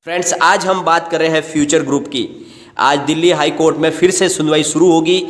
Friends, आज हम बात कर रहे हैं फ्यूचर ग्रुप की। आज दिल्ली हाई कोर्ट में फिर से सुनवाई शुरू होगी।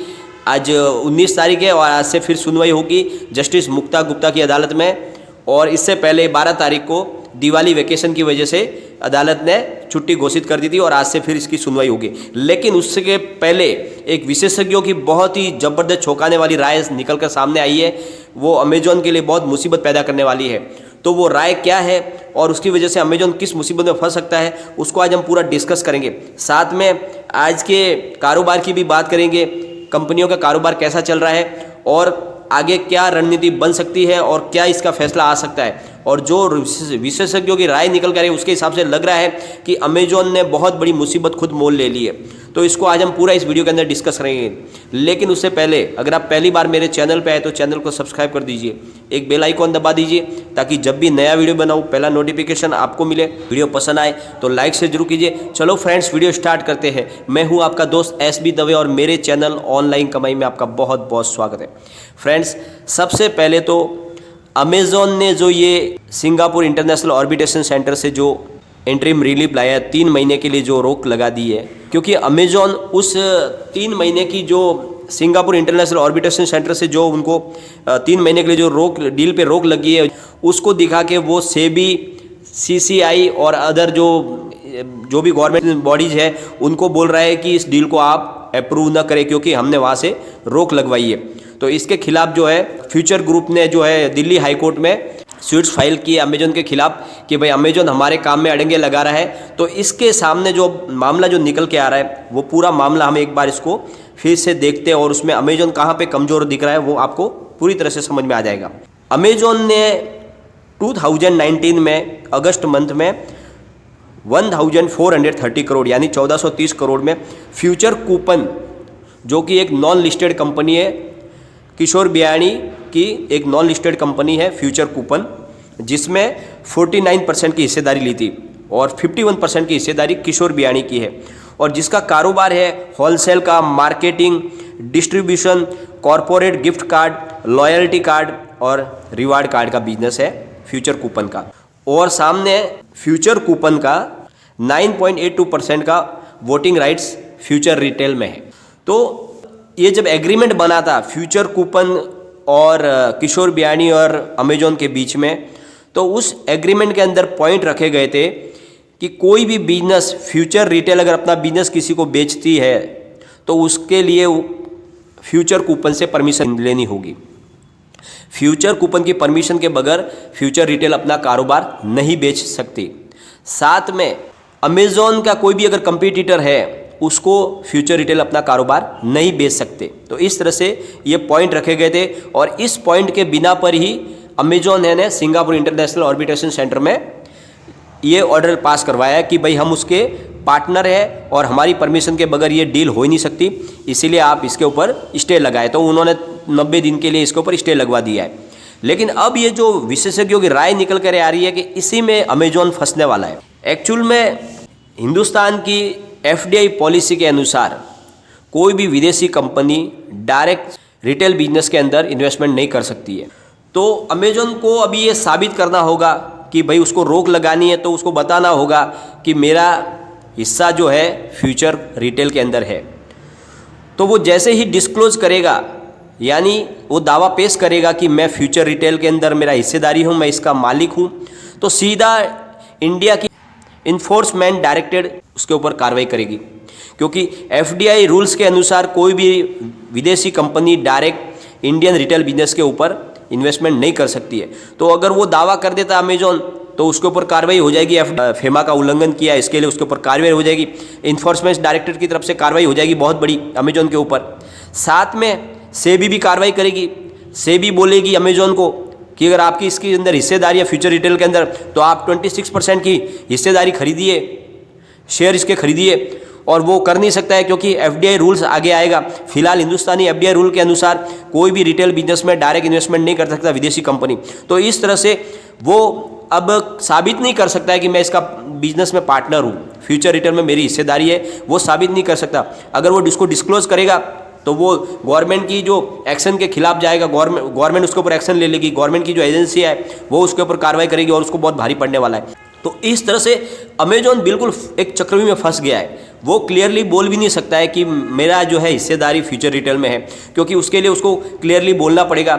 आज 19 तारीख है और आज से फिर सुनवाई होगी जस्टिस मुक्ता गुप्ता की अदालत में। और इससे पहले 12 तारीख को दिवाली वेकेशन की वजह से अदालत ने छुट्टी घोषित कर दी थी और आज से फिर इसकी सुनवाई होगी। लेकिन उसके पहले एक विशेषज्ञों की बहुत ही ज़बरदस्त चौंकाने वाली राय निकल कर सामने आई है। वो अमेजॉन के लिए बहुत मुसीबत पैदा करने वाली है। तो वो राय क्या है और उसकी वजह से अमेजॉन किस मुसीबत में फंस सकता है, उसको आज हम पूरा डिस्कस करेंगे। साथ में आज के कारोबार की भी बात करेंगे, कंपनियों का कारोबार कैसा चल रहा है और आगे क्या रणनीति बन सकती है और क्या इसका फैसला आ सकता है। और जो विशेषज्ञों की राय निकल कर है उसके हिसाब से लग रहा है कि अमेजॉन ने बहुत बड़ी मुसीबत खुद मोल ले ली है। तो इसको आज हम पूरा इस वीडियो के अंदर डिस्कस करेंगे। लेकिन उससे पहले अगर आप पहली बार मेरे चैनल पे आए तो चैनल को सब्सक्राइब कर दीजिए, एक बेल आइकॉन दबा दीजिए ताकि जब भी नया वीडियो बनाऊँ पहला नोटिफिकेशन आपको मिले। वीडियो पसंद आए तो लाइक से जरूर कीजिए। चलो फ्रेंड्स, वीडियो स्टार्ट करते हैं। मैं हूँ आपका दोस्त SB दवे और मेरे चैनल ऑनलाइन कमाई में आपका बहुत बहुत स्वागत है। फ्रेंड्स, सबसे पहले तो अमेजॉन ने जो ये सिंगापुर इंटरनेशनल ऑर्बिटेशन सेंटर से जो इंटरिम रिलीफ लाया 3 महीने के लिए जो रोक लगा दी है, क्योंकि अमेजॉन उस 3 महीने की जो सिंगापुर इंटरनेशनल ऑर्बिटेशन सेंटर से जो उनको 3 महीने के लिए जो डील पे रोक लगी है उसको दिखा के वो सेबी, CCI और अदर जो भी गवर्नमेंट बॉडीज है उनको बोल रहा है कि इस डील को आप अप्रूव ना करें क्योंकि हमने वहाँ से रोक लगवाई है। तो इसके खिलाफ जो है फ्यूचर ग्रुप ने जो है दिल्ली हाई कोर्ट में स्यूट्स फाइल किए अमेजॉन के खिलाफ कि भाई अमेजॉन हमारे काम में अड़ंगे लगा रहा है। तो इसके सामने जो मामला जो निकल के आ रहा है वो पूरा मामला हम एक बार इसको फिर से देखते हैं और उसमें अमेजॉन कहाँ पे कमज़ोर दिख रहा है वो आपको पूरी तरह से समझ में आ जाएगा। अमेजॉन ने 2019 में अगस्त मंथ में 1430 करोड़ यानी 1430 करोड़ में फ्यूचर कूपन, जो कि एक नॉन लिस्टेड कंपनी है, किशोर बियाणी की एक नॉन लिस्टेड कंपनी है फ्यूचर कूपन, जिसमें 49% की हिस्सेदारी ली थी और 51% की हिस्सेदारी किशोर बियाणी की है और जिसका कारोबार है होलसेल का, marketing, distribution, corporate gift card, loyalty card और रिवार्ड कार्ड का बिजनेस है फ्यूचर कूपन का। और सामने फ्यूचर कूपन का 9.82% का वोटिंग राइट्स फ्यूचर रिटेल में है। तो ये जब एग्रीमेंट बना था फ्यूचर कूपन और किशोर बियाणी और अमेजॉन के बीच में, तो उस एग्रीमेंट के अंदर पॉइंट रखे गए थे कि कोई भी बिजनेस फ्यूचर रिटेल अगर अपना बिजनेस किसी को बेचती है तो उसके लिए फ्यूचर कूपन से परमिशन लेनी होगी। फ्यूचर कूपन की परमिशन के बगैर फ्यूचर रिटेल अपना कारोबार नहीं बेच सकती। साथ में अमेजॉन का कोई भी अगर कंपटीटर है उसको फ्यूचर रिटेल अपना कारोबार नहीं बेच सकते। तो इस तरह से ये पॉइंट रखे गए थे और इस पॉइंट के बिना पर ही अमेजॉन ने सिंगापुर इंटरनेशनल ऑर्बिटेशन सेंटर में ये ऑर्डर पास करवाया कि भाई हम उसके पार्टनर हैं और हमारी परमिशन के बगैर ये डील हो ही नहीं सकती, इसीलिए आप इसके ऊपर स्टे लगाए। तो उन्होंने 90 दिन के लिए इसके ऊपर स्टे लगवा दिया है। लेकिन अब ये जो विशेषज्ञों की राय निकल कर आ रही है कि इसी में अमेजॉन फंसने वाला है। एक्चुअल में हिंदुस्तान की FDI पॉलिसी के अनुसार कोई भी विदेशी कंपनी डायरेक्ट रिटेल बिजनेस के अंदर इन्वेस्टमेंट नहीं कर सकती है। तो अमेजॉन को अभी ये साबित करना होगा कि भाई उसको रोक लगानी है, तो उसको बताना होगा कि मेरा हिस्सा जो है फ्यूचर रिटेल के अंदर है। तो वो जैसे ही डिस्क्लोज करेगा, यानी वो दावा पेश करेगा कि मैं फ्यूचर रिटेल के अंदर मेरा हिस्सेदारी हूँ, मैं इसका मालिक हूँ, तो सीधा इंडिया की इन्फोर्समेंट डायरेक्टरेट उसके ऊपर कार्रवाई करेगी। क्योंकि FDI रूल्स के अनुसार कोई भी विदेशी company direct Indian retail business के ऊपर इन्वेस्टमेंट नहीं कर सकती है। तो अगर वो दावा कर देता अमेजॉन तो उसके ऊपर कार्रवाई हो जाएगी। फेमा का उल्लंघन किया इसके लिए उसके ऊपर कार्रवाई हो जाएगी, इन्फोर्समेंट डायरेक्टरेट की तरफ से कार्रवाई हो जाएगी बहुत बड़ी अमेजॉन के ऊपर। साथ में सेबी भी कार्रवाई करेगी। सेबी बोलेगी अमेजॉन को कि अगर आपकी इसके अंदर हिस्सेदारी है फ्यूचर रिटेल के अंदर तो आप 26% की हिस्सेदारी खरीदिए, शेयर इसके खरीदिए। और वो कर नहीं सकता है क्योंकि FDI रूल्स आगे आएगा। फिलहाल हिंदुस्तानी FDI रूल के अनुसार कोई भी रिटेल बिजनेस में डायरेक्ट इन्वेस्टमेंट नहीं कर सकता विदेशी कंपनी। तो इस तरह से वो अब साबित नहीं कर सकता है कि मैं इसका बिजनेस में पार्टनर हूँ, फ्यूचर रिटेल में मेरी हिस्सेदारी है, वो साबित नहीं कर सकता। अगर वो इसको डिस्क्लोज करेगा तो वो गवर्नमेंट की जो एक्शन के खिलाफ जाएगा, गवर्नमेंट उसके ऊपर एक्शन ले लेगी, गवर्नमेंट की जो एजेंसी है वो उसके ऊपर कार्रवाई करेगी और उसको बहुत भारी पड़ने वाला है। तो इस तरह से अमेजॉन बिल्कुल एक चक्रव्यूह में फंस गया है। वो क्लियरली बोल भी नहीं सकता है कि मेरा जो है हिस्सेदारी फ्यूचर रिटेल में है, क्योंकि उसके लिए उसको क्लियरली बोलना पड़ेगा।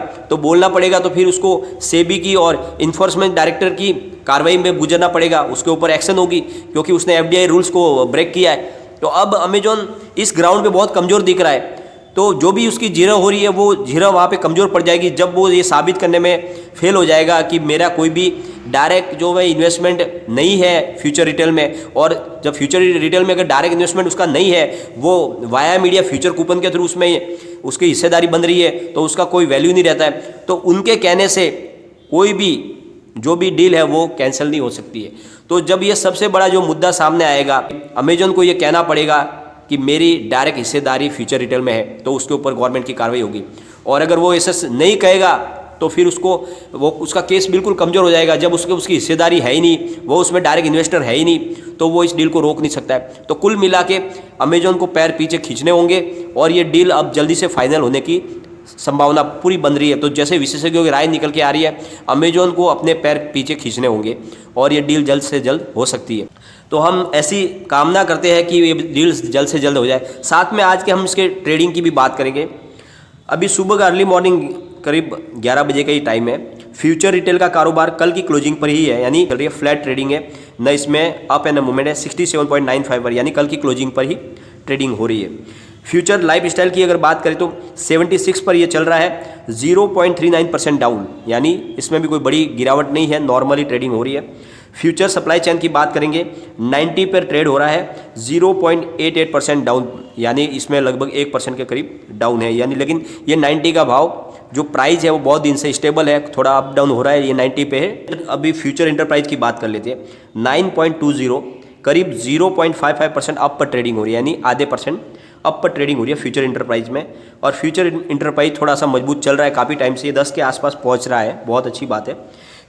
तो फिर उसको सेबी की और इन्फोर्समेंट डायरेक्टर की कार्रवाई में गुजरना पड़ेगा, उसके ऊपर एक्शन होगी क्योंकि उसने एफडीआई रूल्स को ब्रेक किया है। तो अब अमेजॉन इस ग्राउंड पे बहुत कमज़ोर दिख रहा है। तो जो भी उसकी जीरा हो रही है वो जीरा वहाँ पे कमज़ोर पड़ जाएगी जब वो ये साबित करने में फेल हो जाएगा कि मेरा कोई भी डायरेक्ट जो है इन्वेस्टमेंट नहीं है फ्यूचर रिटेल में। और जब फ्यूचर रिटेल में अगर डायरेक्ट इन्वेस्टमेंट उसका नहीं है, वो वाया मीडिया फ्यूचर कूपन के थ्रू उसमें उसकी हिस्सेदारी बन रही है, तो उसका कोई वैल्यू नहीं रहता है। तो उनके कहने से कोई भी जो भी डील है वो कैंसिल नहीं हो सकती है। तो जब ये सबसे बड़ा जो मुद्दा सामने आएगा, अमेजॉन को ये कहना पड़ेगा कि मेरी डायरेक्ट हिस्सेदारी फ्यूचर रिटेल में है, तो उसके ऊपर गवर्नमेंट की कार्रवाई होगी। और अगर वो ऐसा नहीं कहेगा तो फिर उसका केस बिल्कुल कमज़ोर हो जाएगा। जब उसकी हिस्सेदारी है ही नहीं, वो उसमें डायरेक्ट इन्वेस्टर है ही नहीं, तो वो इस डील को रोक नहीं सकता है। तो कुल मिला के अमेजॉन को पैर पीछे खींचने होंगे और ये डील अब जल्दी से फाइनल होने की संभावना पूरी बन रही है। तो जैसे विशेषज्ञों की राय निकल के आ रही है, अमेजॉन को अपने पैर पीछे खींचने होंगे और ये डील जल्द से जल्द हो सकती है। तो हम ऐसी कामना करते हैं कि ये डील जल्द से जल्द हो जाए। साथ में आज के हम इसके ट्रेडिंग की भी बात करेंगे। अभी सुबह का अर्ली मॉर्निंग करीब 11 बजे का ही टाइम है। फ्यूचर रिटेल का कारोबार कल की क्लोजिंग पर ही है, यानी चल रही है फ्लैट ट्रेडिंग है, न इसमें अप एंड मूवमेंट है। 67.95 पर यानी कल की क्लोजिंग पर ही ट्रेडिंग हो रही है। फ्यूचर लाइफस्टाइल की अगर बात करें तो 76 पर ये चल रहा है, 0.39% डाउन, यानी इसमें भी कोई बड़ी गिरावट नहीं है, नॉर्मली ट्रेडिंग हो रही है। फ्यूचर सप्लाई चेन की बात करेंगे, 90 पर ट्रेड हो रहा है, 0.88% डाउन, यानी इसमें लगभग 1% के करीब डाउन है। यानी लेकिन ये 90 का भाव जो प्राइस है वो बहुत दिन से स्टेबल है, थोड़ा अप डाउन हो रहा है, ये 90 पे है। अभी फ्यूचर इंटरप्राइज की बात कर लेते हैं, 9.20 करीब 0.55% अप पर ट्रेडिंग हो रही है, यानी आधे % अप पर ट्रेडिंग हो रही है फ्यूचर इंटरप्राइज में। और फ्यूचर इंटरप्राइज थोड़ा सा मजबूत चल रहा है, काफ़ी टाइम से ये 10 के आसपास पहुंच रहा है, बहुत अच्छी बात है।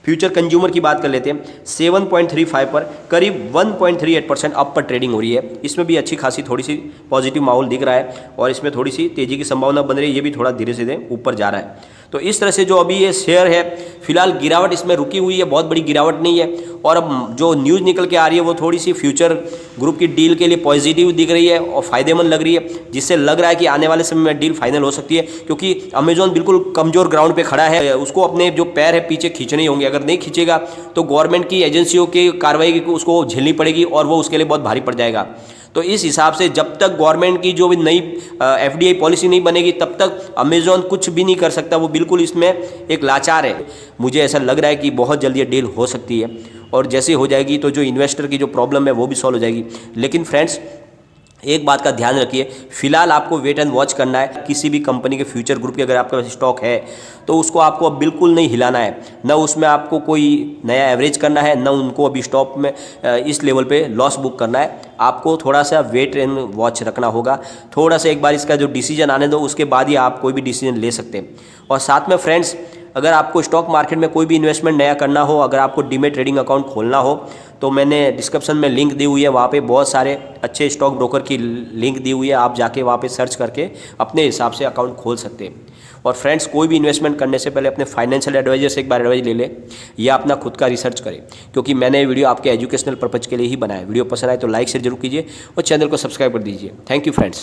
फ्यूचर कंज्यूमर की बात कर लेते हैं, 7.35 पर करीब 1.38% अप पर ट्रेडिंग हो रही है। इसमें भी अच्छी खासी थोड़ी सी पॉजिटिव माहौल दिख रहा है और इसमें थोड़ी सी तेज़ी की संभावना बन रही है, ये भी थोड़ा धीरे धीरे ऊपर जा रहा है। तो इस तरह से जो अभी ये शेयर है, फिलहाल गिरावट इसमें रुकी हुई है, बहुत बड़ी गिरावट नहीं है। और अब जो न्यूज़ निकल के आ रही है वो थोड़ी सी फ्यूचर ग्रुप की डील के लिए पॉजिटिव दिख रही है और फ़ायदेमंद लग रही है, जिससे लग रहा है कि आने वाले समय में डील फाइनल हो सकती है। क्योंकि अमेजॉन बिल्कुल कमज़ोर ग्राउंड पे खड़ा है, उसको अपने जो पैर है पीछे खींचने होंगे। अगर नहीं खींचेगा तो गवर्नमेंट की एजेंसियों की कार्रवाई को उसको झेलनी पड़ेगी और वो उसके लिए बहुत भारी पड़ जाएगा। तो इस हिसाब से जब तक गवर्नमेंट की जो भी नई एफडीआई पॉलिसी नहीं बनेगी तब तक अमेजॉन कुछ भी नहीं कर सकता, वो बिल्कुल इसमें एक लाचार है। मुझे ऐसा लग रहा है कि बहुत जल्दी ये डील हो सकती है और जैसे हो जाएगी तो जो इन्वेस्टर की जो प्रॉब्लम है वो भी सॉल्व हो जाएगी। लेकिन फ्रेंड्स, एक बात का ध्यान रखिए, फिलहाल आपको वेट एंड वॉच करना है। किसी भी कंपनी के फ्यूचर ग्रुप की अगर आपके पास स्टॉक है तो उसको आपको अब बिल्कुल नहीं हिलाना है, न उसमें आपको कोई नया एवरेज करना है, न उनको अभी स्टॉक में इस लेवल पे लॉस बुक करना है। आपको थोड़ा सा वेट एंड वॉच रखना होगा, थोड़ा सा एक बार इसका जो डिसीजन आने दो, उसके बाद ही आप कोई भी डिसीजन ले सकते हैं। और साथ में फ्रेंड्स, अगर आपको स्टॉक मार्केट में कोई भी इन्वेस्टमेंट नया करना हो, अगर आपको डीमैट ट्रेडिंग अकाउंट खोलना हो, तो मैंने डिस्क्रिप्शन में लिंक दी हुई है, वहाँ पे बहुत सारे अच्छे स्टॉक ब्रोकर की लिंक दी हुई है, आप जाके वहाँ पे सर्च करके अपने हिसाब से अकाउंट खोल सकते हैं। और फ्रेंड्स, कोई भी इन्वेस्टमेंट करने से पहले अपने फाइनेंशियल एडवाइजर से एक बार एडवाइस ले लें या अपना खुद का रिसर्च करें, क्योंकि मैंने वीडियो आपके एजुकेशनल पर्पज़ के लिए ही बनाया। वीडियो पसंद आए तो लाइक शेयर जरूर कीजिए और चैनल को सब्सक्राइब कर दीजिए। Thank you friends.